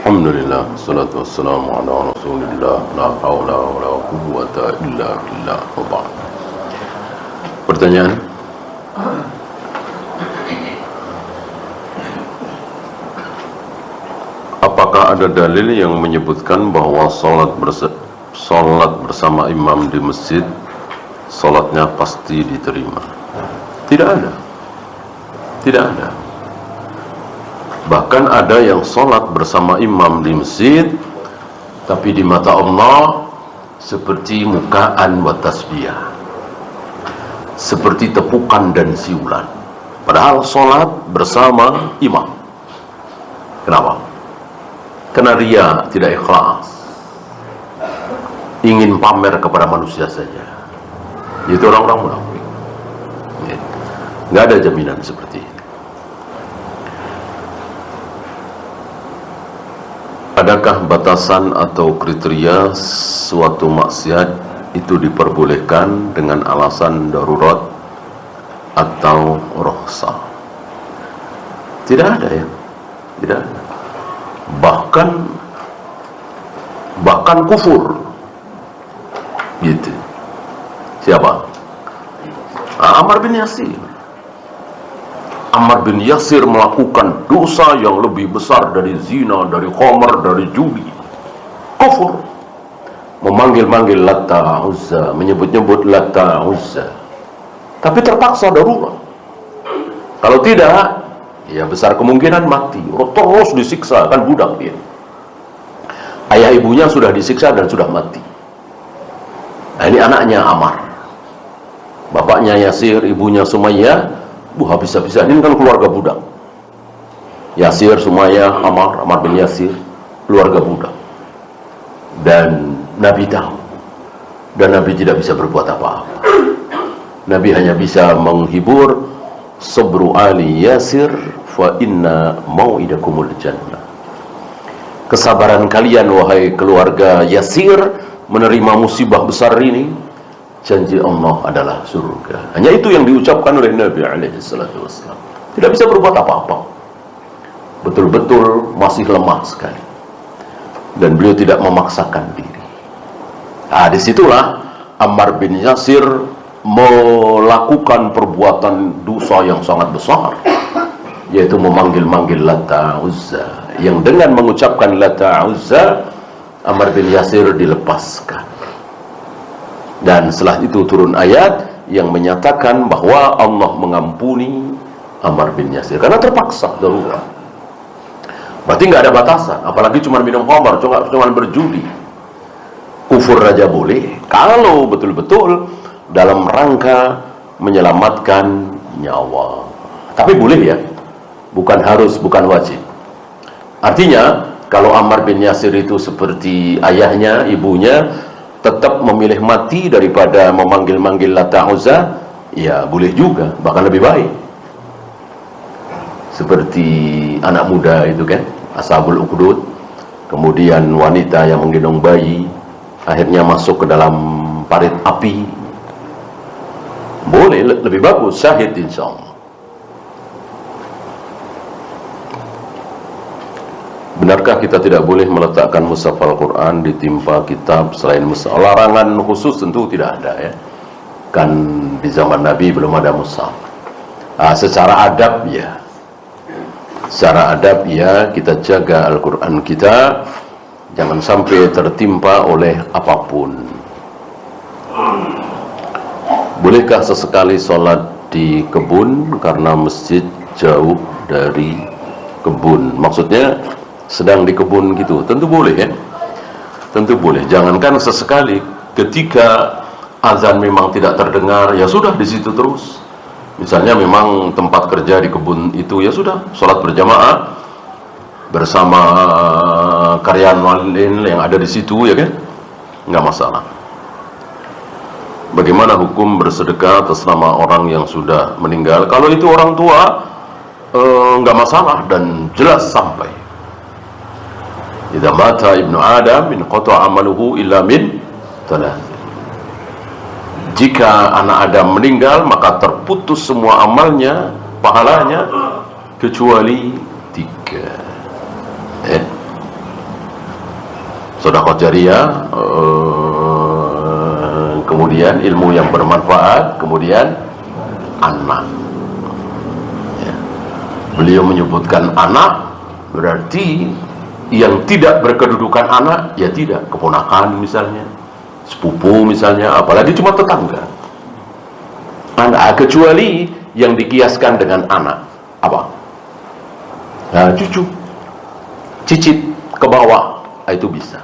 Alhamdulillah, salatu wassalamu ala rasulillah, la hawla wa la quwwata illa billah. Pertanyaan? Apakah ada dalil yang menyebutkan bahwa salat bersama imam di masjid salatnya pasti diterima? Tidak ada. Tidak ada. Bahkan ada yang sholat bersama imam di masjid, tapi di mata Allah seperti mukaan wa tasbiyah, seperti tepukan dan siulan. Padahal sholat bersama imam. Kenapa? Karena riya, tidak ikhlas, ingin pamer kepada manusia saja. Itu orang-orang munafik. Nggak ada jaminan seperti itu. Adakah batasan atau kriteria suatu maksiat itu diperbolehkan dengan alasan darurat atau rukhsah? Tidak ada ya, tidak ada. Bahkan kufur, gitu. Siapa? Ammar bin Yasir. Ammar bin Yasir melakukan dosa yang lebih besar dari zina, dari khamar, dari judi. Kufur. Memanggil-manggil Lata Uzza, menyebut-nyebut Lata Uzza. Tapi terpaksa darurat. Kalau tidak, ya besar kemungkinan mati. Terus disiksa, kan budak dia. Ayah ibunya sudah disiksa dan sudah mati. Nah, ini anaknya Ammar. Bapaknya Yasir, ibunya Sumayyah. Habis-habisan, ini kan keluarga budak. Yasir, Sumayyah, Ammar bin Yasir, keluarga budak. Dan Nabi tahu. Dan Nabi tidak bisa berbuat apa-apa. Nabi hanya bisa menghibur, sabru ali Yasir fa inna mau'idakumul jannah. Kesabaran kalian wahai keluarga Yasir menerima musibah besar ini, janji Allah adalah surga. Hanya itu yang diucapkan oleh Nabi alaihissalatu wassalam. Tidak bisa berbuat apa-apa. Betul-betul masih lemah sekali. Dan beliau tidak memaksakan diri. Nah, disitulah Ammar bin Yasir melakukan perbuatan dosa yang sangat besar, yaitu memanggil-manggil Lata Uzza. Yang dengan mengucapkan Lata Uzza, Ammar bin Yasir dilepaskan. Dan setelah itu turun ayat yang menyatakan bahwa Allah mengampuni Ammar bin Yasir karena terpaksa darurat. Berarti nggak ada batasan, apalagi cuma minum khamar, cuma berjudi. Kufur raja boleh kalau betul-betul dalam rangka menyelamatkan nyawa. Tapi boleh ya, bukan harus, bukan wajib. Artinya kalau Ammar bin Yasir itu seperti ayahnya, ibunya, tetap memilih mati daripada memanggil-manggil Lata Uzza, ya boleh juga, bahkan lebih baik. Seperti anak muda itu kan, Ashabul Ukhdud, kemudian wanita yang menggendong bayi, akhirnya masuk ke dalam parit api. Boleh, lebih bagus, syahid insyaallah. Benarkah kita tidak boleh meletakkan mushaf Al-Quran ditimpa kitab selain mushaf? Larangan khusus tentu tidak ada ya. Kan di zaman Nabi belum ada mushaf. Secara adab ya. Secara adab ya, kita jaga Al-Quran kita jangan sampai tertimpa oleh apapun. Bolehkah sesekali sholat di kebun karena masjid jauh dari kebun? Maksudnya sedang di kebun gitu, tentu boleh ya, tentu boleh. Jangankan sesekali, ketika azan memang tidak terdengar, ya sudah di situ terus. Misalnya memang tempat kerja di kebun itu, ya sudah sholat berjamaah bersama karyawan lain yang ada di situ ya kan, nggak masalah. Bagaimana hukum bersedekah atas nama orang yang sudah meninggal? Kalau itu orang tua, nggak masalah dan jelas sampai. Idza mata ibnu Adam inqata amaluhu illa min thalath. Jika anak Adam meninggal, maka terputus semua amalnya, pahalanya, kecuali 3. sedekah jariah, kemudian ilmu yang bermanfaat, kemudian anak. Ya. Beliau menyebutkan anak, berarti yang tidak berkedudukan anak, ya tidak, keponakan misalnya, sepupu misalnya, apalagi cuma tetangga. Anak, kecuali yang dikiaskan dengan anak, apa? Nah, cucu, cicit ke bawah, itu bisa.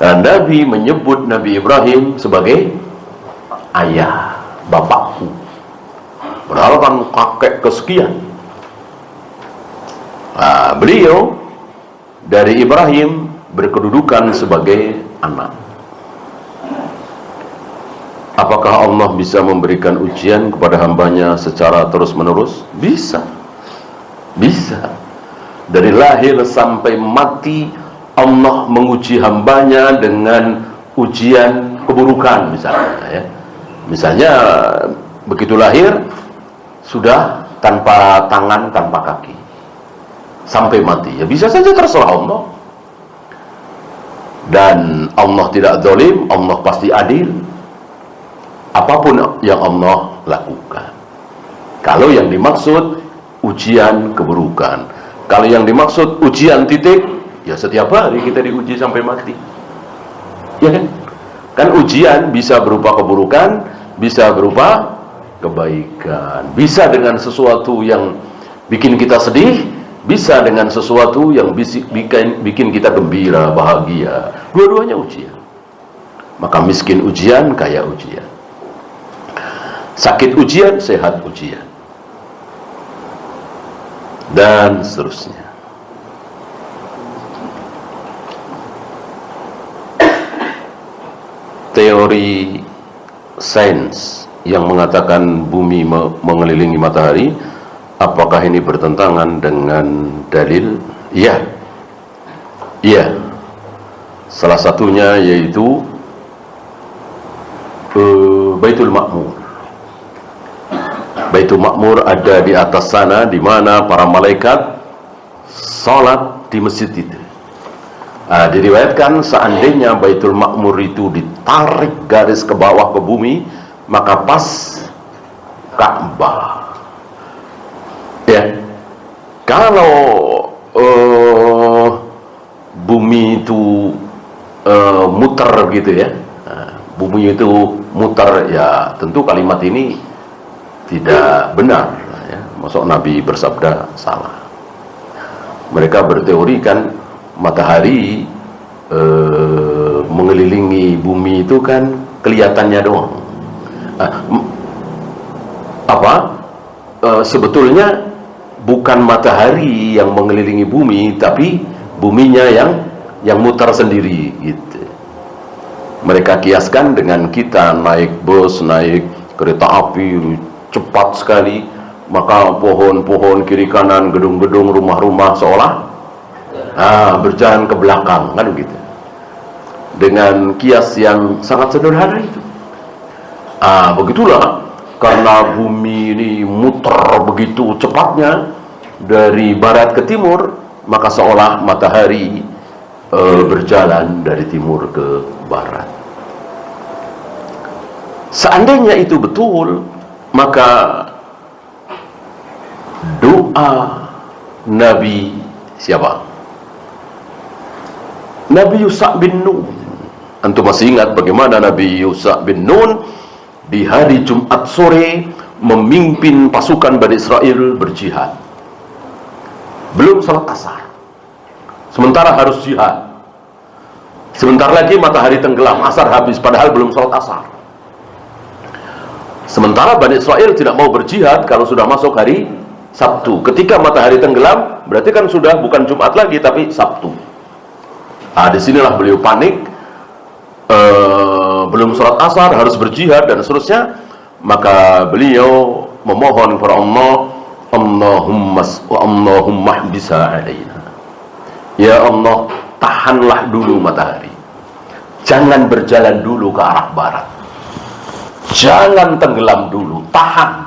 Dan Nabi menyebut Nabi Ibrahim sebagai ayah, bapakku. Padahal kan kakek kesekian. Nah, beliau dari Ibrahim berkedudukan sebagai anak. Apakah Allah bisa memberikan ujian kepada hambanya secara terus-menerus? Bisa. Bisa. Dari lahir sampai mati, Allah menguji hambanya dengan ujian keburukan misalnya. Ya. Misalnya, begitu lahir, sudah tanpa tangan, tanpa kaki. Sampai mati, ya bisa saja, terserah Allah. Dan Allah tidak zalim, Allah pasti adil. Apapun yang Allah lakukan. Kalau yang dimaksud ujian keburukan, kalau yang dimaksud ujian titik, ya setiap hari kita diuji sampai mati. Ya kan? Kan ujian bisa berupa keburukan, bisa berupa kebaikan, bisa dengan sesuatu yang bikin kita sedih, bisa dengan sesuatu yang bikin kita gembira, bahagia. Dua-duanya ujian. Maka miskin ujian, kaya ujian. Sakit ujian, sehat ujian. Dan seterusnya. Teori sains yang mengatakan bumi mengelilingi matahari, apakah ini bertentangan dengan dalil? Iya. Iya. Salah satunya yaitu Baitul Ma'mur. Baitul Ma'mur ada di atas sana, di mana para malaikat salat di masjid itu. Diriwayatkan seandainya Baitul Ma'mur itu ditarik garis ke bawah ke bumi, maka pas Ka'bah. Ya, kalau bumi itu muter gitu ya, bumi itu muter, ya tentu kalimat ini tidak benar ya. Masuk Nabi bersabda salah. Mereka berteori kan matahari mengelilingi bumi itu kan kelihatannya doang. Sebetulnya bukan matahari yang mengelilingi bumi, tapi buminya yang muter sendiri gitu. Mereka kiaskan dengan kita naik bus, naik kereta api cepat sekali, maka pohon-pohon kiri kanan, gedung-gedung, rumah-rumah seolah berjalan ke belakang, kan begitu. Dengan kias yang sangat sederhana itu. Begitulah, karena bumi ini muter begitu cepatnya dari barat ke timur, maka seolah matahari berjalan dari timur ke barat. Seandainya itu betul, maka doa Nabi siapa? Nabi Yusha bin Nun. Antum masih ingat bagaimana Nabi Yusha bin Nun di hari Jumat sore memimpin pasukan Bani Israel berjihad. Belum salat asar, sementara harus jihad. Sebentar lagi matahari tenggelam, asar habis, padahal belum salat asar. Sementara Bani Israel tidak mau berjihad kalau sudah masuk hari Sabtu. Ketika matahari tenggelam, berarti kan sudah bukan Jumat lagi, tapi Sabtu. Disinilah beliau panik, belum sholat asar, harus berjihad, dan seterusnya. Maka beliau memohon kepada Allah, Allahumma bisa alaina. Ya Allah, tahanlah dulu matahari. Jangan berjalan dulu ke arah barat. Jangan tenggelam dulu, tahan.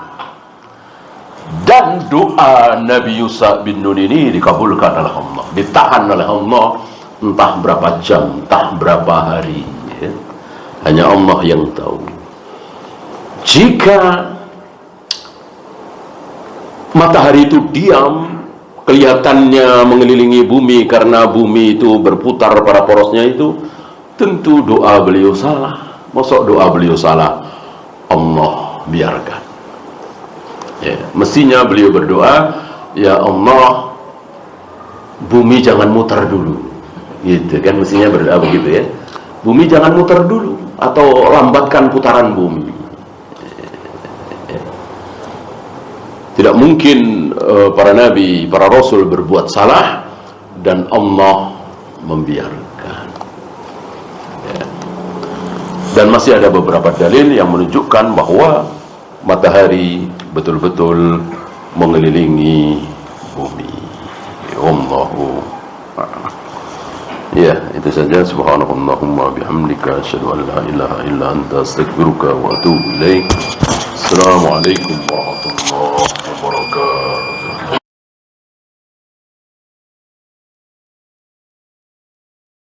Dan doa Nabi Yusha bin Nun ini dikabulkan oleh Allah, ditahan oleh Allah entah berapa jam, entah berapa hari, ya. Hanya Allah yang tahu. Jika matahari itu diam, kelihatannya mengelilingi bumi karena bumi itu berputar pada porosnya itu, tentu doa beliau salah. Masuk doa beliau salah, Allah biarkan. Ya, mestinya beliau berdoa, ya Allah, bumi jangan muter dulu, gitu kan, mestinya berdoa begitu ya. Bumi jangan muter dulu, atau lambatkan putaran bumi. Tidak mungkin para nabi, para rasul berbuat salah dan Allah membiarkan. Ya. Dan masih ada beberapa dalil yang menunjukkan bahwa matahari betul-betul mengelilingi bumi. Allahu a'lam. Ya, itu saja. Subhanakallahumma bihamdika asyhadu an la ilaha illa anta astaghfiruka wa atubu ilaik. Assalamualaikum warahmatullahi